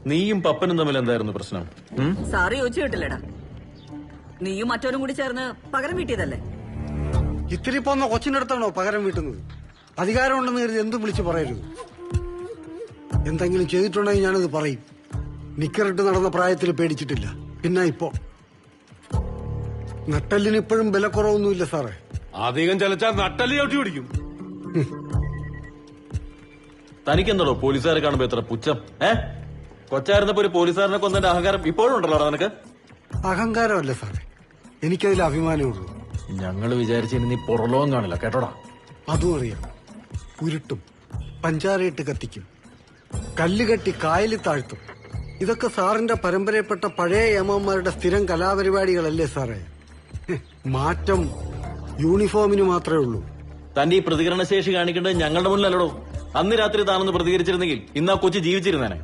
നീയും പപ്പനും തമ്മിൽ എന്തായിരുന്നു പ്രശ്നം? സാറ് ചോദിച്ചു കേട്ടില്ലടാ. നീയും മറ്റവനും കൂടി ചേർന്ന് പകരം വീട്ടിയതല്ലേ? ഇത്തിരി പോന്ന കൊച്ചിന്റെ അടുത്താണോ പകരം വീട്ടുന്നത്? അധികാരം ഉണ്ടെന്ന് കരുതി എന്തും വിളിച്ചു പറയരുത്. എന്തെങ്കിലും ചെയ്തിട്ടുണ്ടെങ്കിൽ ഞാനത് പറയും. നിക്കറിട്ട് നടന്ന പ്രായത്തിൽ പേടിച്ചിട്ടില്ല. പിന്നെ ഇപ്പോ നട്ടല്ലിന് ഇപ്പോഴും വിലക്കുറവൊന്നുമില്ല സാറേ. അധികം ചലച്ചാൽ നട്ടല് ചവിട്ടി പിടിക്കും. തനിക്കെന്തോ പോലീസുകാരെ കാണുമ്പോ എത്ര പുച്ഛം? കൊച്ചായിരുന്നപ്പോ ഒരു പോലീസുകാരനെ കൊന്നതിന്റെ അഹങ്കാരം ഇപ്പോഴും ഉണ്ടല്ലോ നിനക്ക്? അഹങ്കാരമല്ല സാറേ, എനിക്കതിൽ അഭിമാനമുള്ളൂ. ഞങ്ങള് വിചാരിച്ചു നീ പുറലോകം കാണില്ല കേട്ടോടാ. അതും അറിയാം. ഉരുട്ടും, പഞ്ചാരയിട്ട് കത്തിക്കും, കല്ലുകെട്ടി കായലിൽ താഴ്ത്തും. ഇതൊക്കെ സാറിന്റെ പരമ്പരയിൽപ്പെട്ട പഴയ യമന്മാരുടെ സ്ഥിരം കലാപരിപാടികളല്ലേ സാറേ? മാറ്റം യൂണിഫോമിന് മാത്രമേ ഉള്ളൂ. തന്റെ ഈ പ്രതികരണ ശേഷി കാണിക്കേണ്ടത് ഞങ്ങളുടെ മുന്നിലല്ലടോ. അന്ന് രാത്രി താനൊന്ന് പ്രതികരിച്ചിരുന്നെങ്കിൽ ഇന്ന് ആ കൊച്ചു ജീവിച്ചിരുന്നേനെ.